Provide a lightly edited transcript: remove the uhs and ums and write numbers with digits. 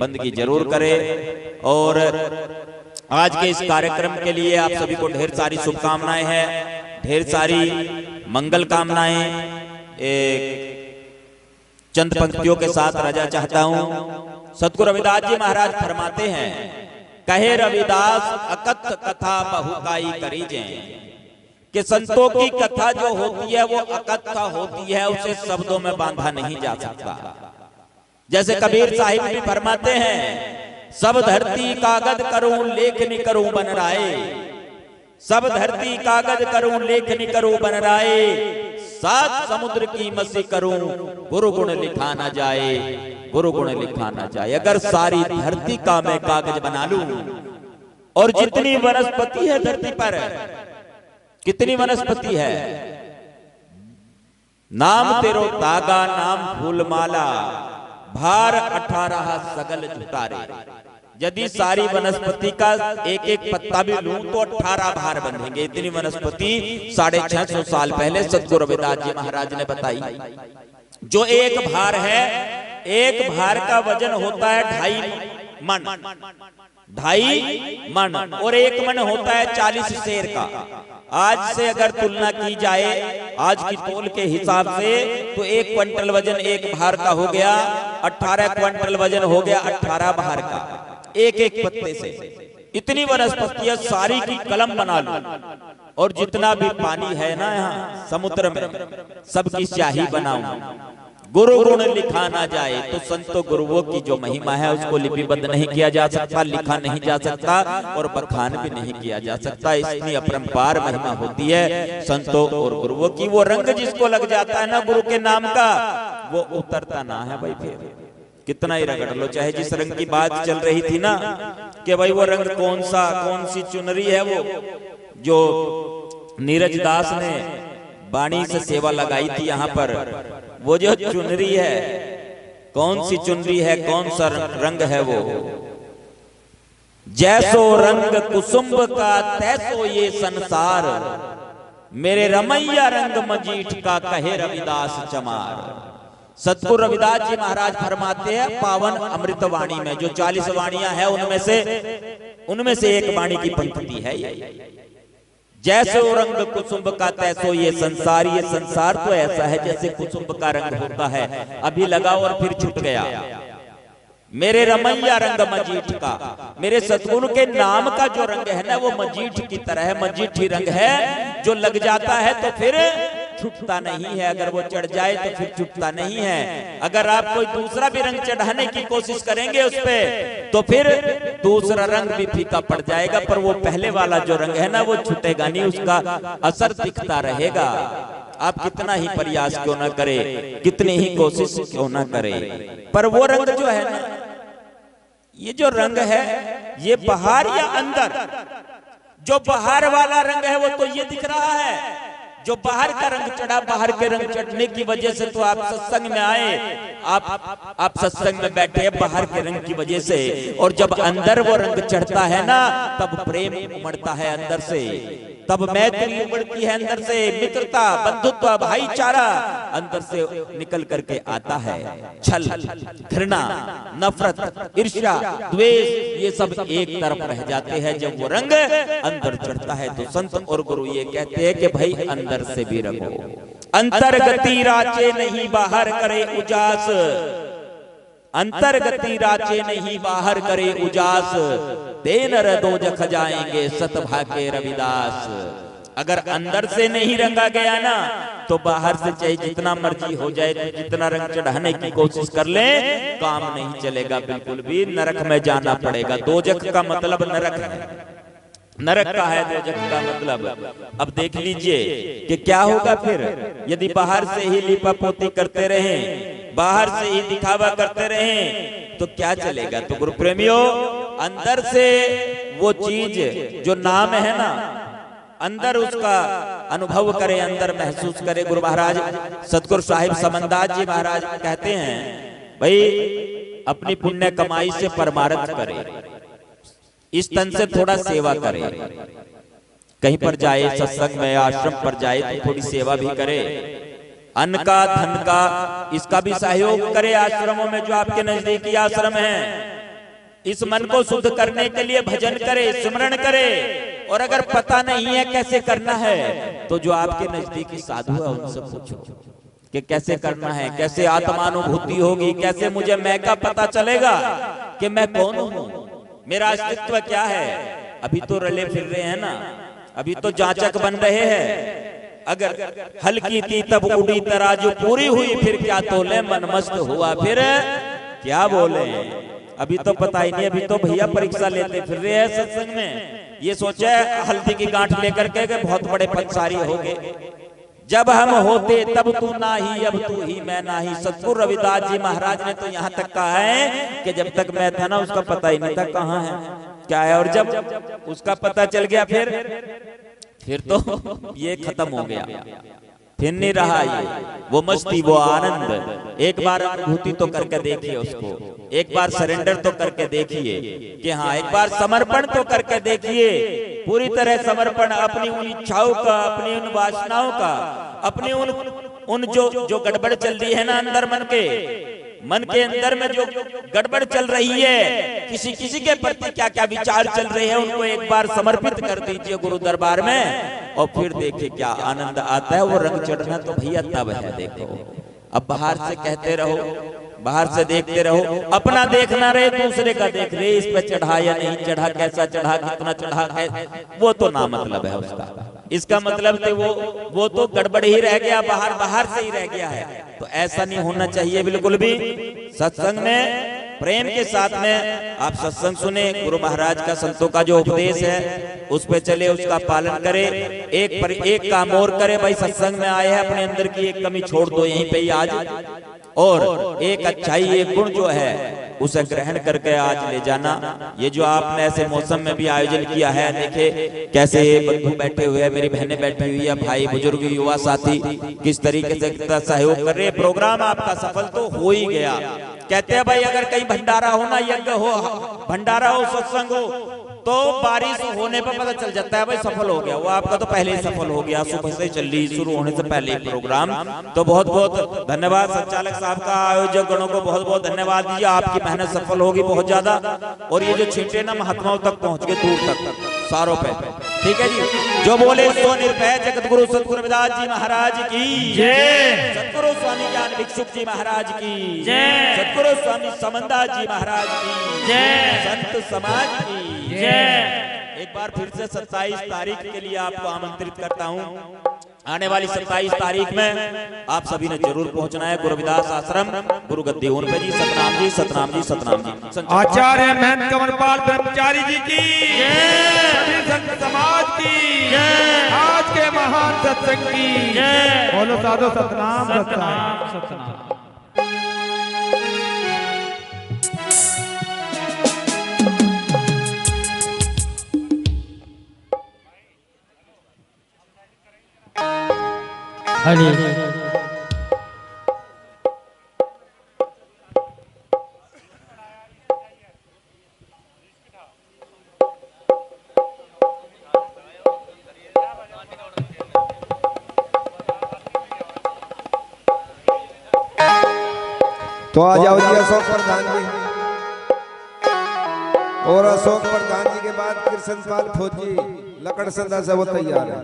बंदगी जरूर करें। और आज के इस कार्यक्रम के लिए आप सभी को ढेर सारी शुभकामनाएं हैं, ढेर सारी मंगल कामनाएं। एक चंद पंक्तियों के साथ रजा चाहता हूं। सतगुरु रविदास जी महाराज फरमाते हैं, कहे रविदास अकथ कथा बहुकाई करी जाए, कि संतों की कथा जो होती है वो अकथा होती है, उसे शब्दों में बांधा नहीं जा सकता। जैसे कबीर साहिब भी फरमाते हैं, सब धरती कागज करूं लेखनी करूं बन राय, सब धरती कागज करूं लेखनी करूं बन राय, सात समुद्र की मसी करूं गुरु गुण लिखा ना जाए, गुरु गुण लिखा ना जाए। अगर सारी धरती का मैं कागज बना लूं, और जितनी वनस्पति है धरती पर, कितनी वनस्पति है, नाम तेरो तागा नाम फूलमाला, भार 18 सगल जुटारे। यदि सारी वनस्पति का एक एक पत्ता भी लूं तो 18 भार बंधेंगे। इतनी वनस्पति 650 साल पहले सतगुरु रविदास जी महाराज ने बताई। जो एक भार है, एक भार का वजन होता है 2.5 मन, 2.5 मन, और 1 मन होता है 40 सेर का। आज से अगर तुलना की जाए आज की तौल के हिसाब से, तो 1 क्विंटल वजन एक भार का हो गया, 18 क्विंटल वजन हो गया 18 भार का, एक एक पत्ते से। इतनी वनस्पतियां सारी की कलम बना लो, और जितना भी पानी है ना यहाँ समुद्र में, सबकी स्याही बनाऊं, गुरु गुण लिखा ना जाए। तो संतों गुरुओं की जो महिमा है उसको लिपिबद्ध नहीं किया जा सकता, लिखा नहीं जा सकता, और बखान भी नहीं किया जा सकता। इतनी अपरंपार महिमा होती है संतों और गुरुओं की। वो रंग जिसको लग जाता है ना गुरु के नाम का, वो उतरता ना है भाई। फिर कितना ही रगड़ लो, चाहे जिस रंग की बात चल रही थी ना, कि भाई वो रंग कौन सा, कौन सी चुनरी है वो जो नीरज दास ने बाणी से सेवा लगाई थी यहाँ पर, वो जो चुनरी है, कौन सी चुनरी है, कौन सा रंग है वो, जैसो रंग कुसुम्ब का तैसो ये संसार, मेरे रमैया रंग मजीठ का कहे रविदास चमार। सतगुरु रविदास जी महाराज फरमाते हैं पावन अमृत वाणी में, जो 40 वाणियां हैं उनमें से एक वाणी की पंक्ति है ये, जैसो रंग कुसुम्ब का तैसो ये संसार। ये संसार तो ऐसा है जैसे कुसुम्ब का रंग होता है, अभी लगा और फिर छूट गया। मेरे रमैया रंग मजीठ का, मेरे सतगुरु के नाम का जो रंग है ना, वो मजीठ की तरह है, मजीठी रंग है, जो लग जाता है तो फिर छूटता नहीं है। अगर वो चढ़ जाए तो फिर छूटता नहीं है। अगर आप कोई दूसरा भी रंग चढ़ाने की कोशिश करेंगे उस पे, तो फिर दूसरा रंग भी फीका पड़ जाएगा, पर वो पहले वाला जो रंग है ना वो छूटेगा नहीं, उसका असर दिखता रहेगा। आप कितना ही प्रयास क्यों ना करे, कितनी ही कोशिश क्यों ना करे, पर वो रंग जो है ना, ये जो रंग है ये बाहर या अंदर, जो बाहर वाला रंग है वो तो ये दिख रहा है, जो बाहर का रंग चढ़ा, बाहर के रंग चढ़ने की वजह से तो आप सत्संग में आए, आप सत्संग में बैठे बाहर के रंग की वजह से। और जब अंदर वो रंग चढ़ता है ना, तब प्रेम उमड़ता है अंदर से, तब मैत्री उमड़ती है अंदर से, मित्रता, बंधुत्व, भाईचारा अंदर से निकल करके आता है। छल, घृणा, नफरत, ईर्ष्या, द्वेष, ये सब एक तरफ रह जाते हैं जब वो रंग अंदर चढ़ता है। तो संत और गुरु ये कहते हैं कि भाई अंदर से भी रंगो, अंतर्गति राचे नहीं बाहर करे उजास, अंतर्गति राचे नहीं बाहर करे उजास, देन दो जख जाएंगे सतभागे रविदास। अगर अंदर से नहीं रंगा गया ना, तो बाहर से चाहे जितना मर्जी हो जाए, तो जितना रंग चढ़ाने की कोशिश कर ले, काम नहीं चलेगा, बिल्कुल भी नरक में जाना पड़ेगा। दोजख का मतलब नरक है, नरक का है दोजख का मतलब। अब देख लीजिए कि क्या होगा फिर यदि बाहर से ही लीपापोती करते रहे, बाहर से ही दिखावा करते रहे, तो क्या चलेगा। तो गुरु प्रेमियों, अंदर से वो चीज जो नाम है ना, अंदर उसका अनुभव करे, अंदर महसूस करे। गुरु महाराज सतगुरु साहिब समनदास जी महाराज कहते हैं, भाई अपनी पुण्य कमाई से परमार्थ करे, इस तन से थोड़ा सेवा करे, कहीं पर जाए, सत्संग में, आश्रम पर जाए तो थोड़ी सेवा भी करे, अन्न का, धन का, इसका भी सहयोग करे। आश्रमों में जो आपके नजदीकी आश्रम हैं, इस मन को शुद्ध करने के लिए भजन करे, स्मरण करे। और अगर पता नहीं है कैसे करना है तो जो आपके नजदीकी साधु है उनसे पूछो कि कैसे करना है, कैसे आत्मानुभूति होगी, कैसे मुझे मैं का पता चलेगा कि मैं कौन हूं, मेरा अस्तित्व क्या है। अभी तो रले फिर रहे हैं ना, अभी तो जांचक बन रहे हैं। अगर हल्की थी तब उड़ी तराजू, पूरी हुई फिर क्या तोले, मन मस्त हुआ फिर क्या बोले। अभी तो पता ही नहीं, अभी तो भैया परीक्षा लेते फिर रहे हैं सत्संग में। ये सोचा है हल्दी की गांठ लेकर के बहुत बड़े पंसारी हो गए। जब हम होते तब तू ना ही, अब तू ही मैं ना ही। सतगुरु रविदास जी महाराज ने तो यहाँ तक कहा है कि जब तक मैं था ना उसका पता ही नहीं था कहाँ है क्या है, और जब उसका पता चल गया फिर तो ये खत्म हो गया, फिर नहीं रहा ये वो मस्ती वो आनंद। एक बार अनुभूति तो करके देखिए उसको, एक बार सरेंडर तो करके देखिए कि हाँ, एक बार समर्पण तो करके देखिए, पूरी तरह समर्पण अपनी उन इच्छाओं का, अपनी उन वासनाओं का, अपनी उन जो गड़बड़ चल रही है ना अंदर मन के अंदर में जो गड़बड़ चल रही है, किसी के प्रति क्या क्या विचार चल रहे हैं, उनको एक बार समर्पित कर दीजिए गुरु दरबार में और फिर देखिए क्या आनंद आता है। वो रंग चढ़ना तो भैया तब है। देखो अब बाहर से कहते रहो, बाहर से देखते रहो, अपना देखना रहे, दूसरे का देख रहे, इस पे चढ़ा या नहीं चढ़ा, कैसा चढ़ा, कितना चढ़ा, वो तो ना मतलब है उसका। इसका मतलब थे वो तो गड़बड़ ही रह गया, बाहर से ही रह गया है। तो ऐसा नहीं होना चाहिए बिल्कुल भी। सत्संग में प्रेम के साथ में आप सत्संग सुने, गुरु महाराज का, संतों का जो उपदेश है उस पे चले, उसका पालन करे। एक काम और करे, भाई सत्संग में आए हैं, अपने अंदर की एक कमी छोड़ दो यहीं पे ही आज, और एक अच्छाई, एक गुण जो है उसे ग्रहण करके आज ले जाना। ये जो आपने ऐसे मौसम में भी आयोजन किया है, देखे कैसे बंधु बैठे हुए हैं, मेरी बहनें बैठी हुई है, भाई बुजुर्ग युवा साथी किस तरीके से कितना सहयोग कर रहे हैं। प्रोग्राम आपका सफल तो हो ही गया। कहते हैं भाई अगर कहीं भंडारा हो ना, यज्ञ हो, भंडारा हो, सत्संग हो, तो बारिश होने पर पता चल जाता है भाई सफल हो गया। वो आपका तो पहले ही सफल हो गया, सुबह से चल रही, शुरू होने से पहले प्रोग्राम। तो बहुत बहुत धन्यवाद संचालक साहब का, आयोजक गणों को बहुत बहुत धन्यवाद दीजिए। आपकी मेहनत सफल होगी बहुत ज्यादा। और ये जो छींटे ना महात्माओं तक पहुंच गए, दूर तक सारों पे, ठीक है जी। जो बोले सो निर्भय जगत गुरु सतगुरु रविदास जी महाराज की जय, सतगुरु स्वामी ज्ञान भिक्षुक जी महाराज की जय, सतगुरु स्वामी समंदा जी महाराज की जय, संत समाज की जय। एक बार फिर से 27 तारीख के लिए आपको आमंत्रित करता हूँ। आने वाली 27 तारीख में आप सभी ने जरूर पहुंचना है गुरु रविदास आश्रम, गुरु गद्दी पे जी। सतनाम जी, सतनाम जी, सतनाम जी। आचार्य महंत कंवरपाल ब्रह्मचारी जी की जय, सभी संत समाज की जय, आज के महान सत्संग की जय। बोलो साधो सतनाम सतनाम सतनाम। तो आ जाओ जी अशोक प्रधान जी, और अशोक प्रधान जी के बाद कृष्णपाल फौजी लकड़ संदा से वो तैयार है।